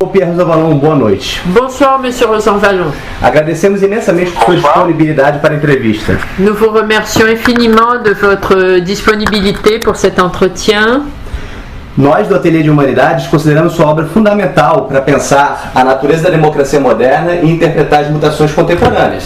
Pierre Rosanvallon, boa noite. Bonsoir, Monsieur Rosanvallon. Agradecemos imensamente sua disponibilidade para a entrevista. Nous vous remercions infiniment de votre disponibilité pour cet entretien. Nós, do Ateliê de Humanidades, consideramos sua obra fundamental para pensar a natureza da democracia moderna e interpretar as mutações contemporâneas,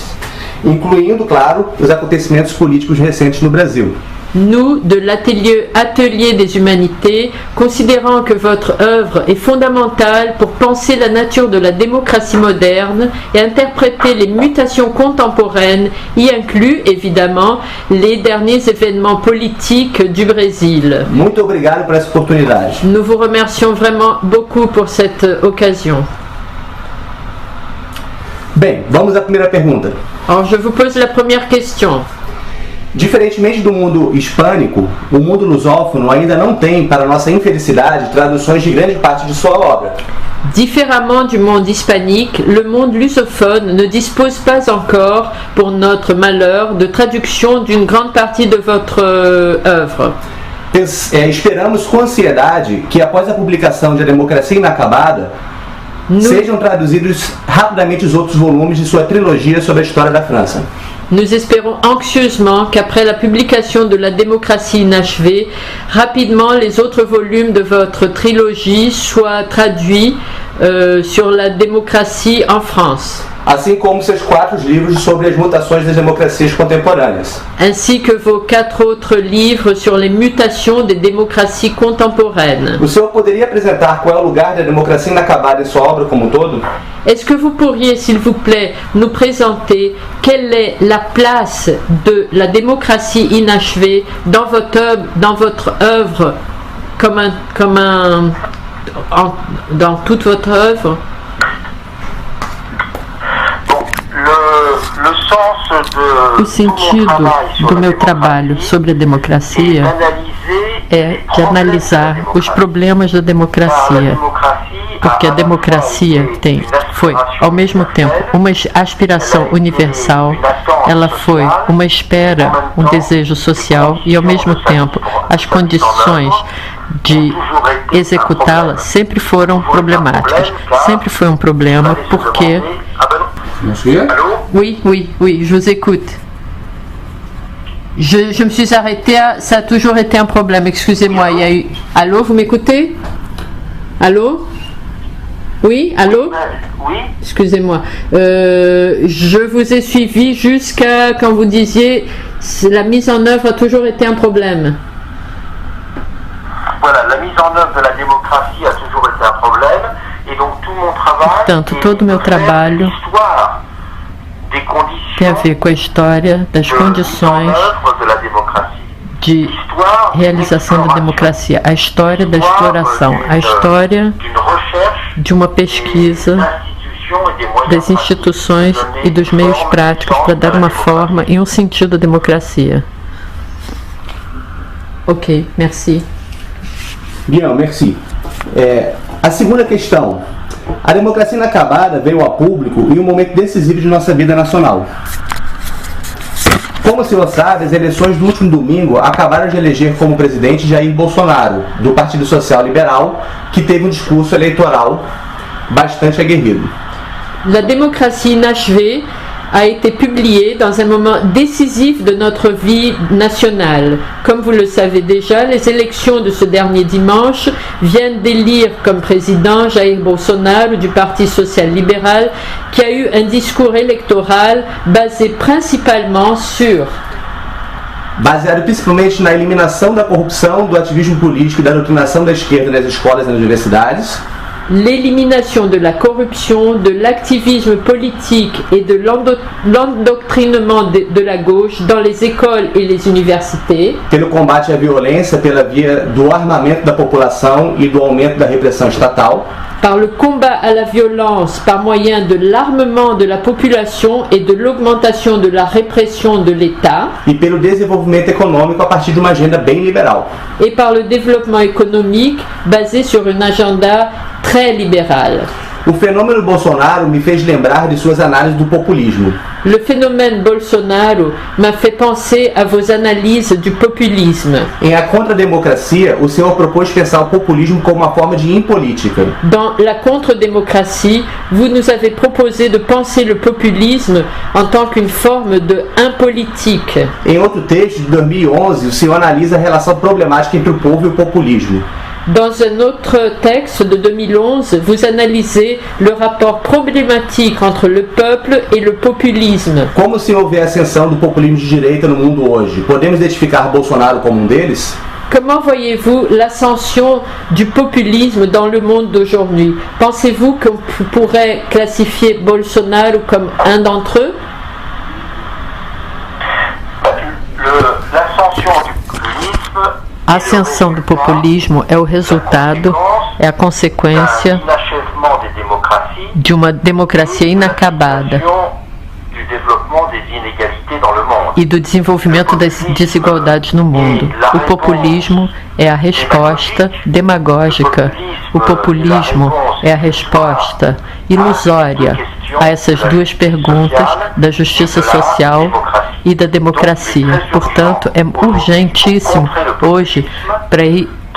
incluindo, claro, os acontecimentos políticos recentes no Brasil. Nous, de l'Atelier des Humanités, considérons que votre œuvre est fondamentale pour penser la nature de la démocratie moderne et interpréter les mutations contemporaines, y inclus évidemment les derniers événements politiques du Brésil. Muito obrigado por essa oportunidade. Nous vous remercions vraiment beaucoup pour cette occasion. Bem, vamos à primeira pergunta. Alors je vous pose la première question. Diferentemente do mundo hispânico, o mundo lusófono ainda não tem, para nossa infelicidade, traduções de grande parte de sua obra. Différemment du monde hispanique, le monde lusophone ne dispose pas encore, pour notre malheur, de traduction d'une grande partie de votre œuvre. Esperamos com ansiedade que, após a publicação de A Democracia Inacabada, sejam traduzidos rapidamente os outros volumes de sua trilogia sobre a história da França. Nous espérons anxieusement qu'après la publication de La démocratie inachevée, rapidement les autres volumes de votre trilogie soient traduits sur la démocratie en France. Assim como seus 4 livros sobre as mutações das democracias contemporâneas. Ainsi que vos 4 autres livres sur les mutations des démocraties contemporaines. O senhor poderia apresentar qual é o lugar da democracia inacabada em sua obra como um todo? Est-ce que vous pourriez, s'il vous plaît, nous présenter quelle est la place de la démocratie inachevée dans votre œuvre, dans toute votre œuvre? O sentido do meu trabalho sobre a democracia é de analisar os problemas da democracia, porque a democracia foi, ao mesmo tempo, uma aspiração universal, ela foi uma espera, um desejo social e, ao mesmo tempo, as condições de executá-la sempre foram problemáticas. Sempre foi um problema porque... Oui, je vous écoute. Je me suis arrêtée, ça a toujours été un problème, excusez-moi, il y a eu... Allô, vous m'écoutez? Allô? Oui, allô? Oui. Excusez-moi. Je vous ai suivi jusqu'à quand vous disiez la mise en œuvre a toujours été un problème. Voilà, la mise en œuvre de la démocratie a toujours été un problème, et donc tout mon travail todo o meu trabalho tem a ver com a história das condições de realização da democracia, a história da exploração, a história de uma pesquisa das instituições e dos meios práticos para dar uma forma e um sentido à democracia. Ok, merci. Bien, merci. A segunda questão. A democracia inacabada veio a público em um momento decisivo de nossa vida nacional. Como o senhor sabe, as eleições do último domingo acabaram de eleger como presidente Jair Bolsonaro, do Partido Social Liberal, que teve um discurso eleitoral bastante aguerrido. La démocratie inachevée a été publié dans un moment décisif de notre vie nationale. Comme vous le savez déjà, les élections de ce dernier dimanche viennent d'élire comme président Jair Bolsonaro du Parti social-libéral, qui a eu un discours électoral basé principalement sur... Baseado principalmente na eliminação da corrupção, do ativismo político e da doutrinação da esquerda nas escolas e nas universidades. L'élimination de la corruption, de l'activisme politique et de l'endoctrinement de la gauche dans les écoles et les universités. Pelo combate à violência, pela via do armamento da população e do aumento da repressão estatal. Par le combat à la violence par moyen de l'armement de la population et de l'augmentation de la répression de l'État. E pelo desenvolvimento econômico a partir de uma agenda bem liberal. Et par le développement économique basé sur une agenda très libérale. O fenômeno Bolsonaro me fez lembrar de suas análises do populismo. Le phénomène Bolsonaro m'a fait penser à vos analyses du populisme. Em A Contra-Democracia, o senhor propôs pensar o populismo como uma forma de impolítica. Dans La contre-démocratie, vous nous avez proposé de penser le populisme en tant qu'une forme de impolitique. Em outro texto, de 2011, o senhor analisa a relação problemática entre o povo e o populismo. Dans un autre texte de 2011, vous analysez le rapport problématique entre le peuple et le populisme. Como o senhor vê a ascensão do populismo de direita no mundo hoje? Podemos identificar Bolsonaro como um deles? Comment voyez-vous l'ascension du populisme dans le monde d'aujourd'hui? Pensez-vous qu'on pourrait classifier Bolsonaro comme un d'entre eux? A ascensão do populismo é o resultado, é a consequência de uma democracia inacabada e do desenvolvimento das desigualdades no mundo. O populismo é a resposta demagógica, o populismo é a resposta ilusória a essas duas perguntas da justiça social e da democracia. Portanto, é urgentíssimo hoje, para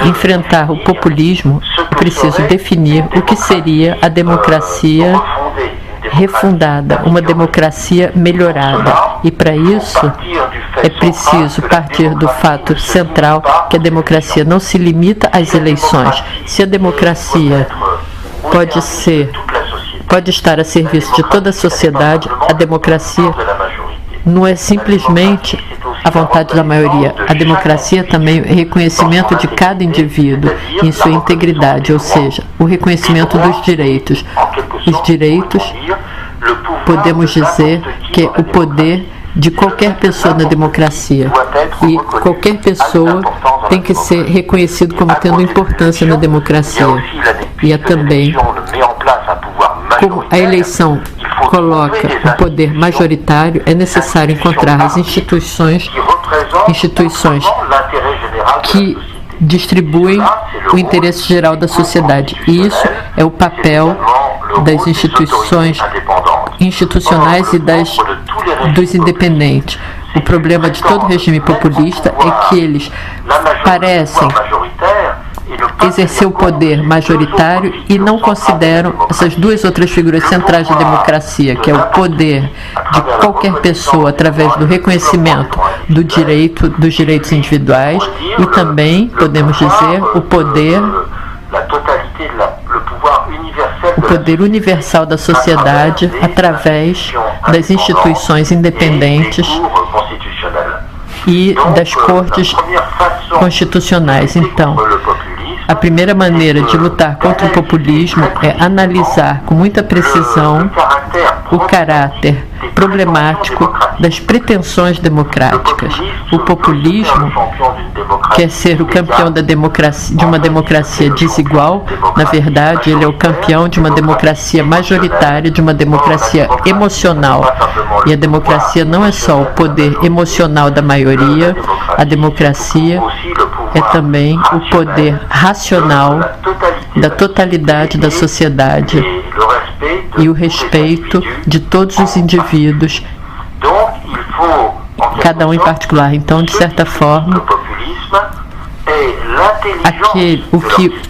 enfrentar o populismo, é preciso definir o que seria a democracia refundada, uma democracia melhorada. E para isso é preciso partir do fato central que a democracia não se limita às eleições. Se a democracia pode estar a serviço de toda a sociedade, a democracia não é simplesmente a vontade da maioria. A democracia também é o reconhecimento de cada indivíduo em sua integridade, ou seja, o reconhecimento dos direitos. Os direitos, podemos dizer que é o poder de qualquer pessoa na democracia. E qualquer pessoa tem que ser reconhecido como tendo importância na democracia. E é também como a eleição coloca o poder majoritário, é necessário encontrar as instituições que distribuem o interesse geral da sociedade. E isso é o papel das institucionais e dos independentes. O problema de todo regime populista é que eles parecem exercer o poder majoritário e não consideram essas duas outras figuras centrais da democracia, que é o poder de qualquer pessoa através do reconhecimento dos direitos individuais e também, podemos dizer, o poder universal da sociedade através das instituições independentes e das cortes constitucionais. Então, a primeira maneira de lutar contra o populismo é analisar com muita precisão o caráter problemático das pretensões democráticas. O populismo quer ser o campeão da democracia, de uma democracia desigual. Na verdade, ele é o campeão de uma democracia majoritária, de uma democracia emocional. E a democracia não é só o poder emocional da maioria, a democracia é também o poder racional da totalidade da sociedade e o respeito de todos os indivíduos, cada um em particular. Então, de certa forma, o que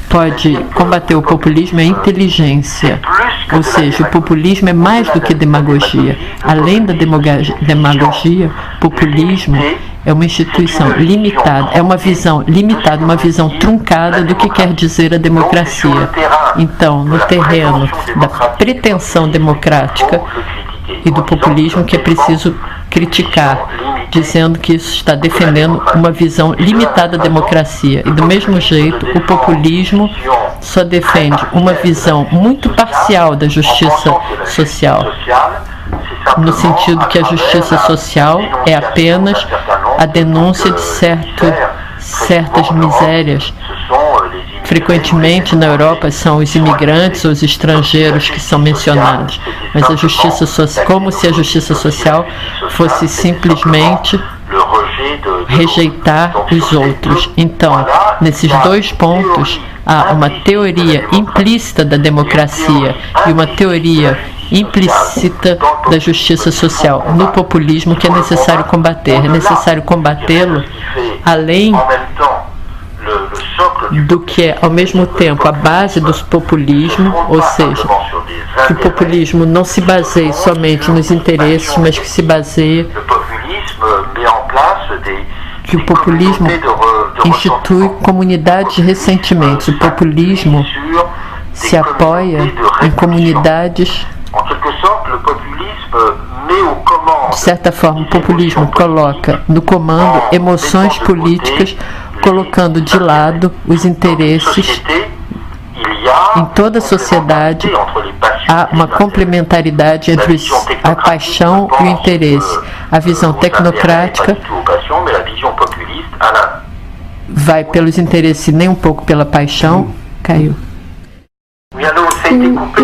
pode combater o populismo é a inteligência. Ou seja, o populismo é mais do que demagogia. Além da demagogia, populismo é uma instituição limitada, é uma visão limitada, uma visão truncada do que quer dizer a democracia. Então, no terreno da pretensão democrática e do populismo, que é preciso criticar, dizendo que isso está defendendo uma visão limitada da democracia. E do mesmo jeito, o populismo só defende uma visão muito parcial da justiça social, no sentido que a justiça social é apenas a denúncia de certas misérias. Frequentemente na Europa são os imigrantes ou os estrangeiros que são mencionados, mas a justiça social, como se a justiça social fosse simplesmente rejeitar os outros. Então, nesses dois pontos, há uma teoria implícita da democracia e uma teoria implícita da justiça social no populismo que é necessário combater. É necessário combatê-lo além do que é, ao mesmo tempo, a base do populismo, ou seja, que o populismo não se baseie somente nos interesses, mas que se baseie que o populismo institui comunidades de ressentimentos. O populismo se apoia em comunidades. De certa forma, o populismo coloca no comando emoções políticas, colocando de lado os interesses. Em toda a sociedade há uma complementaridade entre a paixão e o interesse. A visão tecnocrática vai pelos interesses, nem um pouco pela paixão. Caiu.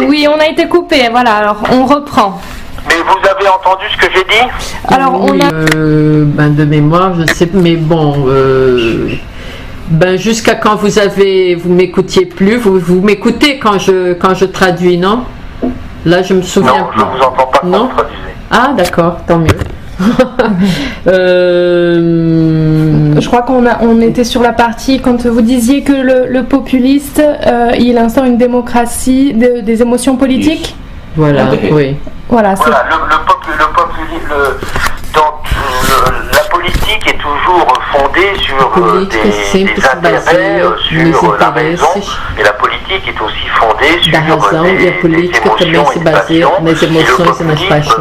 Oui, on a été coupé, voilà, alors on reprend. Mais vous avez entendu ce que j'ai dit? Alors, on a... de mémoire, je sais, mais bon... jusqu'à quand vous m'écoutiez plus, vous m'écoutez quand je traduis, non? Là, je me souviens. Non, je vous entends pas quand vous traduisez. Ah, d'accord, tant mieux. Je crois qu'on était sur la partie quand vous disiez que le populiste, il instaure une démocratie des émotions politiques. Voilà, oui. Voilà, la politique est toujours fondée sur des intérêts, sur la raison, et la politique est aussi fondée sur des émotions et des passions. Et le populisme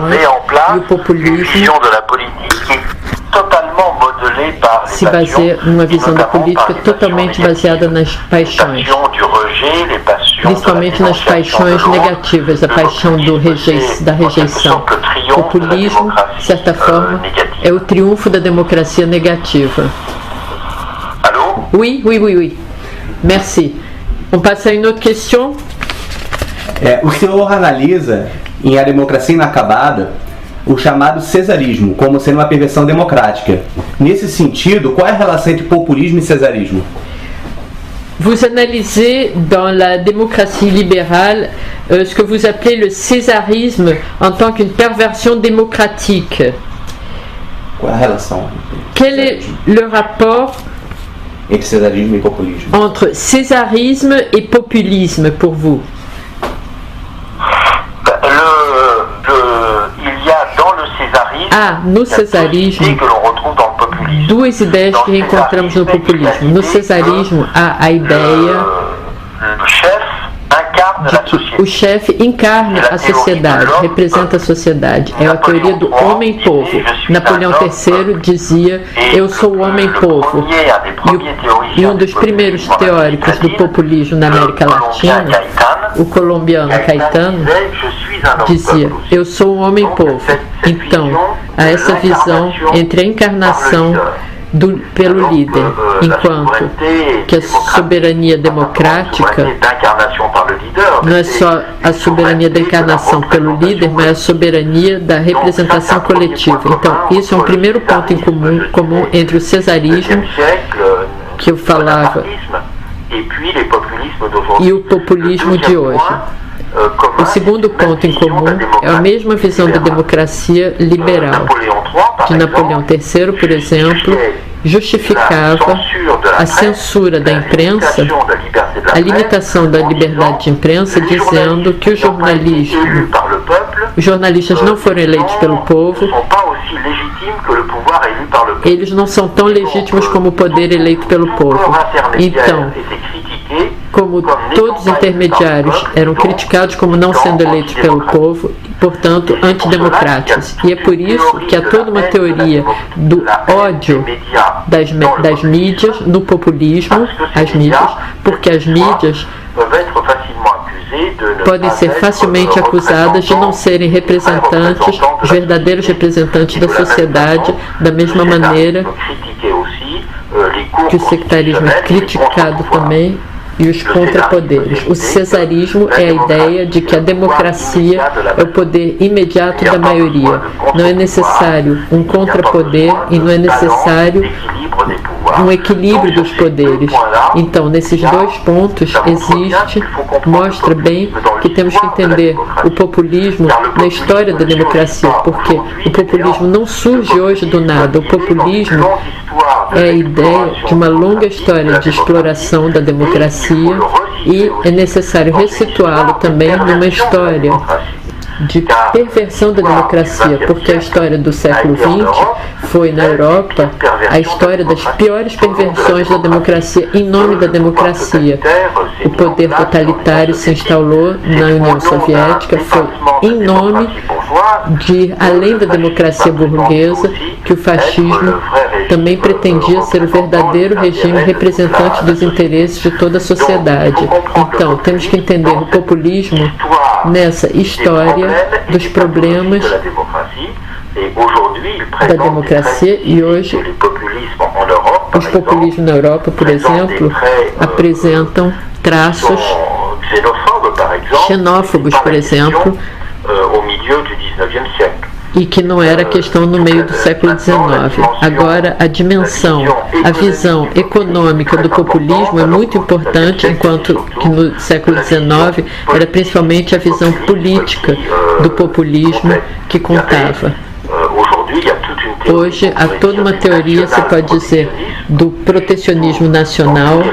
met en place une vision de la politique qui est totalement modelée par les passions, numa visão da política totalmente baseada nas paixões. Les passions du rejet, les passions Principalmente nas paixões negativas, a paixão da rejeição. O populismo, de certa forma, é o triunfo da democracia negativa. Allô? Oui. Merci. On passe à une autre question? O senhor analisa em A Democracia Inacabada o chamado cesarismo como sendo uma perversão democrática. Nesse sentido, qual é a relação entre populismo e cesarismo? Vous analysez dans la démocratie libérale ce que vous appelez le césarisme en tant qu'une perversion démocratique. Qual é a relação? Quel est le rapport entre césarisme et populisme? Entre césarisme et populisme pour vous? Il y a dans le césarisme, no cesarismo, que l'on retrouve dans le populisme. Duas ideias que encontramos no populismo. No cesarismo há a ideia de que o chefe encarna a sociedade, representa a sociedade. É a teoria do homem-povo. Napoleão III dizia: eu sou o homem-povo. E um dos primeiros teóricos do populismo na América Latina, o colombiano Caetano, dizia: eu sou o homem-povo. Então, há essa visão entre a encarnação pelo líder, enquanto que a soberania democrática não é só a soberania da encarnação pelo líder, mas a soberania da representação coletiva. Então, isso é um primeiro ponto em comum entre o cesarismo, que eu falava, e o populismo de hoje. O segundo ponto em comum é a mesma visão da democracia liberal. De Napoleão III, por exemplo, justificava a censura da imprensa, a limitação da liberdade de imprensa, dizendo que os jornalistas não foram eleitos pelo povo, eles não são tão legítimos como o poder eleito pelo povo. Então, como todos os intermediários eram criticados como não sendo eleitos pelo povo, portanto, antidemocráticos. E é por isso que há toda uma teoria do ódio das mídias, no populismo, as mídias, porque as mídias podem ser facilmente acusadas de não serem representantes, os verdadeiros representantes da sociedade, da mesma maneira que o sectarismo é criticado também, e os contrapoderes. O cesarismo é a ideia de que a democracia é o poder imediato da maioria. Não é necessário um contrapoder e não é necessário um equilíbrio dos poderes. Então, nesses dois pontos, mostra bem que temos que entender o populismo na história da democracia, porque o populismo não surge hoje do nada. O populismo é a ideia de uma longa história de exploração da democracia e é necessário ressituá-lo também numa história de perversão da democracia, porque a história do século XX foi, na Europa, a história das piores perversões da democracia em nome da democracia. O poder totalitário se instalou na União Soviética, foi em nome de, além da democracia burguesa, que o fascismo também pretendia ser o verdadeiro regime representante dos interesses de toda a sociedade. Então, temos que entender o populismo nessa história dos problemas da democracia, e hoje os populismos na Europa, por exemplo, apresentam traços xenófobos, por exemplo, e que não era questão no meio do século XIX. Agora, a dimensão, a visão econômica do populismo é muito importante, enquanto que no século XIX era principalmente a visão política do populismo que contava. Hoje, há toda uma teoria, se pode dizer, do protecionismo nacional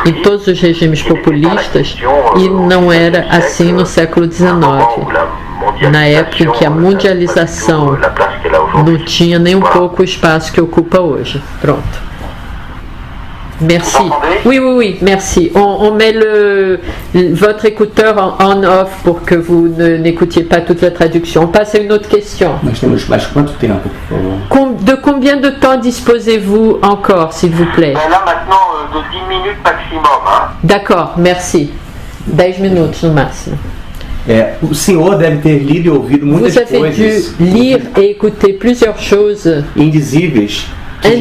em todos os regimes populistas, e não era assim no século XIX. Na época em que a mundialização não tinha nem um pouco o espaço que ocupa hoje. Pronto. Merci. Oui, merci. On met votre écouteur en off pour que vous n'écoutiez pas toute la traduction. On passe à une autre question. Nós temos mais quanto tempo, por favor? De combien de temps disposez-vous encore, s'il vous plaît? Là maintenant, de 10 minutes maximum. Hein? D'accord, merci. 10 minutos no máximo. O senhor deve ter lido e ouvido muitas coisas. Vous avez dû lire et écouter plusieurs choses indizíveis que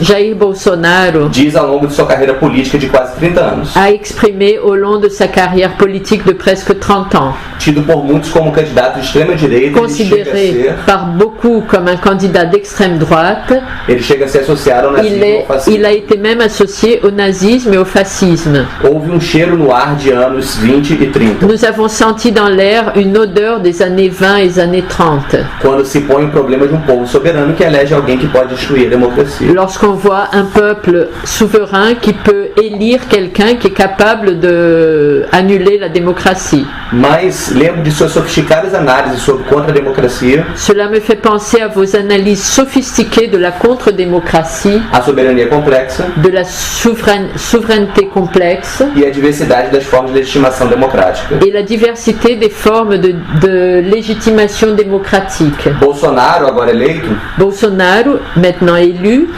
Jair Bolsonaro diz ao longo de sua carreira política de quase 30 anos. A exprimé au long de sa carrière politique de presque 30 ans. Tido por muitos como candidato de extrema direita, considéré par beaucoup comme un candidat d'extrême droite. Ele chega a ser associado ao nazismo e ao fascismo. Il a été même associé au nazisme et au fascisme. Houve cheiro no ar de anos 20 e 30. Nous avons senti dans l'air une odeur des années 20 et des années 30. Quando se põe o problema de povo soberano que elege alguém que pode destruir a democracia. Lorsqu'on voit un peuple souverain qui peut élire quelqu'un qui est capable de annuler la démocratie. Mas lembro de suas sofisticadas análises sobre contra-democracia. Cela me fait penser à vos analyses sophistiquées de la contre-démocratie, a soberania complexa, de la souveraineté complexe e a diversidade das formas de legitimação democrática. Et la diversité des formes de légitimation démocratique. Bolsonaro, agora eleito, Bolsonaro, maintenant élu,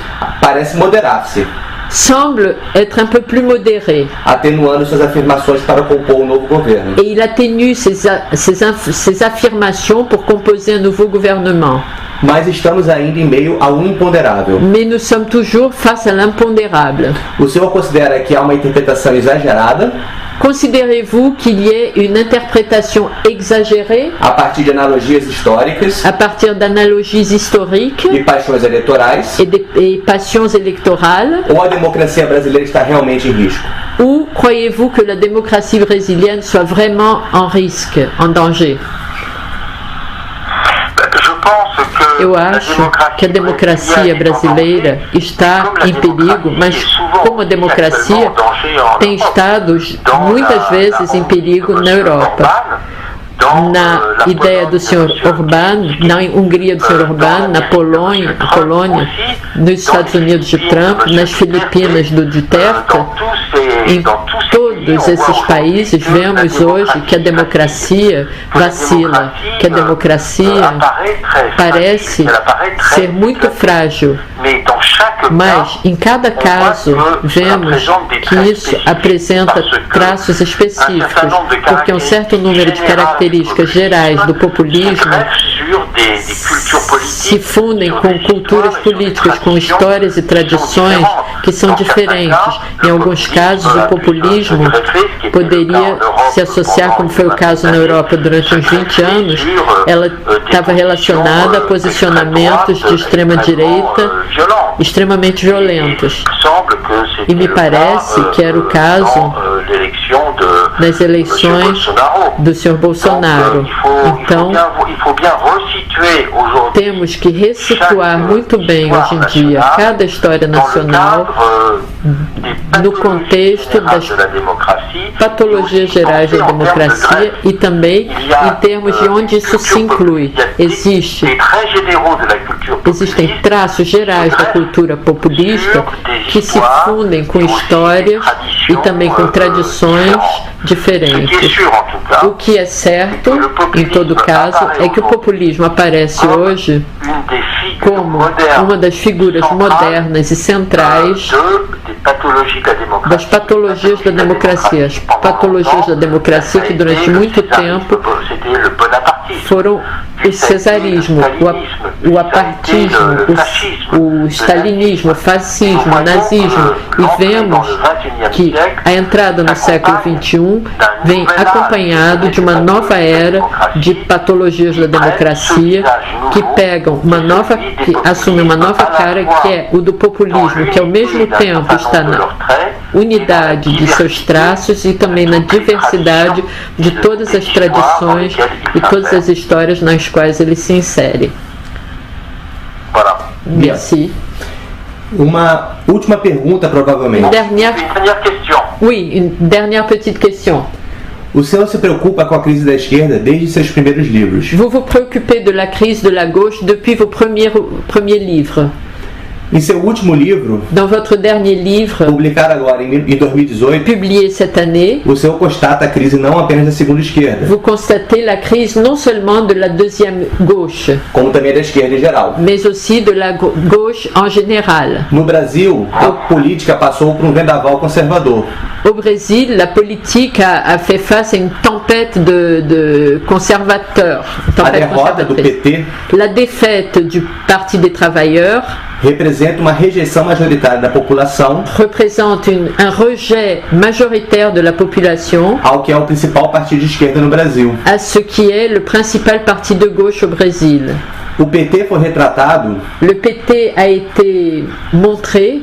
parece moderar-se. Semble être un peu plus modéré. Atenuando suas afirmações para compor novo governo. Et il atténue ses affirmations pour composer un nouveau gouvernement. Mas estamos ainda em meio a imponderável. Mais nous sommes toujours face à l'impondérable. O senhor considera que há uma interpretação exagerada? Considérez-vous qu'il y ait une interprétation exagérée a partir de analogias históricas, à partir d'analogies historiques e paixões eleitorais, et passions électorales, ou a democracia brasileira está realmente em risco? Ou croyez-vous que la démocratie brésilienne soit vraiment en risque, en danger? Eu acho que a democracia brasileira está em perigo, mas como a democracia tem estado muitas vezes em perigo na Europa. Na ideia do Sr. Orbán, na Hungria do Sr. Orbán, na Polônia, nos Estados Unidos de Trump, nas Filipinas do Duterte, em todos esses países vemos hoje que a democracia vacila, que a democracia parece ser muito frágil. Mas, em cada caso, vemos que isso apresenta traços específicos, porque um certo número de características gerais do populismo se fundem com culturas políticas, com histórias e tradições que são diferentes. Em alguns casos, o populismo poderia se associar, como foi o caso na Europa durante uns 20 anos, ela estava relacionada a posicionamentos de extrema-direita extremamente violentos. E me parece que era o caso nas eleições do Sr. Bolsonaro. Então, temos que ressituar muito bem hoje em dia cada história nacional no contexto das patologias gerais da democracia e também em termos de onde isso se inclui. Existem traços gerais da cultura populista que se fundem com histórias e também com tradições diferentes. O que é certo, em todo caso, é que o populismo aparece hoje como uma das figuras modernas e centrais das patologias da democracia. As patologias da democracia que durante muito tempo foram o cesarismo, o apartismo, o stalinismo, o fascismo, o nazismo. E vemos que a entrada no século XXI vem acompanhado de uma nova era de patologias da democracia que assumem uma nova cara, que é o do populismo, que ao mesmo tempo está na unidade de seus traços e também na diversidade de todas as tradições e todas as histórias nas quais ele se insere. Merci. Uma última pergunta, provavelmente. Une dernière petite question. O senhor se preocupa com a crise da esquerda desde seus primeiros livros. Vous vous préoccupez de la crise de la gauche depuis vos premiers livres. Em seu último livro, dans votre dernier livre, publicado agora em 2018, publié cette année, o senhor constata a crise não apenas da segunda esquerda, vous constatez la crise non seulement de la deuxième gauche, como também da esquerda em geral, mais aussi de la gauche en général. No Brasil, a política passou por vendaval conservador. Au Brésil, la politique a fait face à une tempête de conservateurs. A derrota do PT, la défaite du Parti des Travailleurs, representa uma rejeição majoritária da população, représente un rejet majoritaire de la population ao que é o principal partido de esquerda no Brasil, à ce qui est le principal parti de gauche au Brésil. O PT foi retratado, le PT a été montré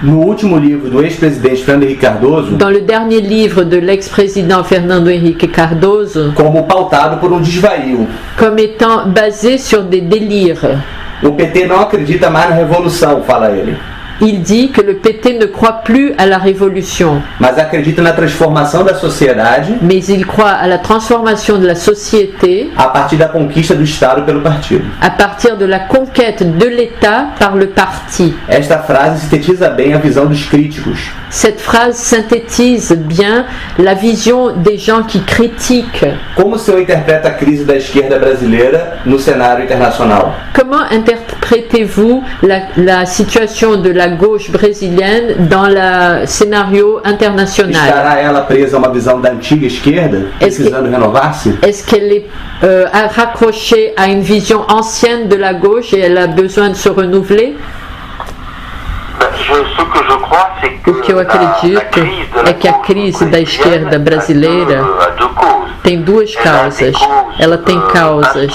no último livro do ex-presidente Fernando Henrique Cardoso, dans le dernier livre de l'ex-président Fernando Henrique Cardoso, como pautado por desvario, comme étant basé sur des délires. O PT não acredita mais na revolução, fala ele. Il dit que le PT ne croit plus à la révolution. Mas acredita na transformação da sociedade. Mais il croit à la transformation de la société. A partir da conquista do Estado pelo partido. À partir de la conquête de l'État par le parti. Esta frase sintetiza bem a visão dos críticos. Cette phrase synthétise bien la vision des gens qui critiquent. Como o senhor interpreta a crise da esquerda brasileira no cenário internacional? Comment interprétez-vous la situation de la gauche brésilienne dans le scénario international? Estará ela presa a uma visão da antiga esquerda, precisando renovar-se? Est-ce qu'elle est raccrochée à une vision ancienne de la gauche et elle a besoin de se renouveler? O que eu acredito é que a crise da esquerda brasileira tem duas causas. Ela tem causas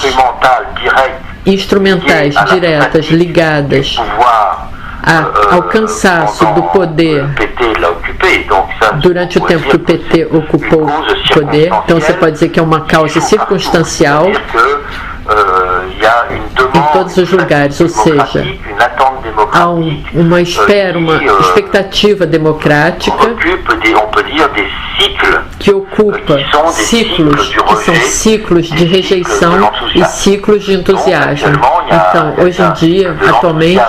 instrumentais diretas ligadas ao cansaço do poder durante o tempo que o PT ocupou o poder. Então você pode dizer que é uma causa circunstancial em todos os lugares, ou seja, há uma expectativa democrática que ocupa ciclos que são ciclos de rejeição e ciclos de entusiasmo. Então, hoje em dia, atualmente,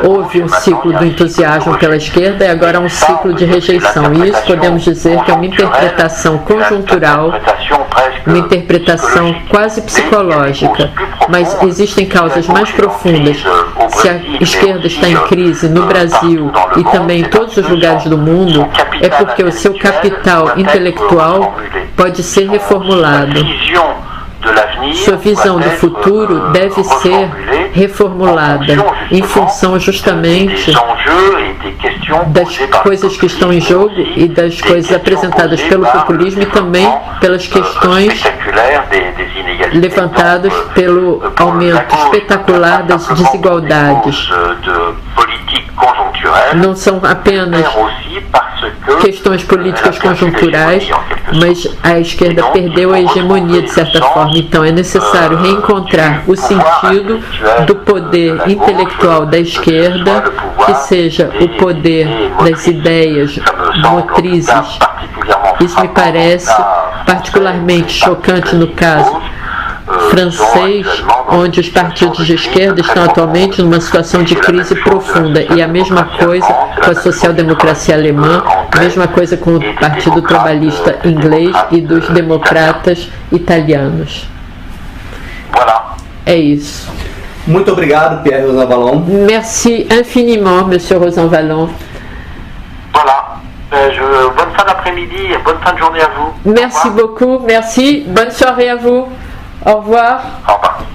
houve um ciclo do entusiasmo pela esquerda e agora há um ciclo de rejeição. E isso podemos dizer que é uma interpretação conjuntural, uma interpretação quase psicológica. Mas existem causas mais profundas. Se a esquerda está em crise no Brasil e também em todos os lugares do mundo, é porque o seu capital intelectual pode ser reformulado. sua visão do futuro deve ser reformulada em função justamente das coisas que estão em jogo e das coisas apresentadas pelo populismo e também pelas questões levantadas pelo aumento espetacular das desigualdades. Não são apenas questões políticas conjunturais, mas a esquerda perdeu a hegemonia de certa forma. Então é necessário reencontrar o sentido do poder intelectual da esquerda, que seja o poder das ideias motrizes. Isso me parece particularmente chocante no caso francês, onde os partidos de esquerda estão atualmente numa situação de crise profunda, e a mesma coisa com a social-democracia alemã, a mesma coisa com o Partido Trabalhista inglês e dos democratas italianos. É isso. Muito obrigado, Pierre Rosanvallon. Merci infiniment, Monsieur Rosanvallon. Bonne fin d'après-midi et bonne fin de journée à vous. Merci beaucoup, merci. Bonne soirée à vous. Au revoir. Au revoir.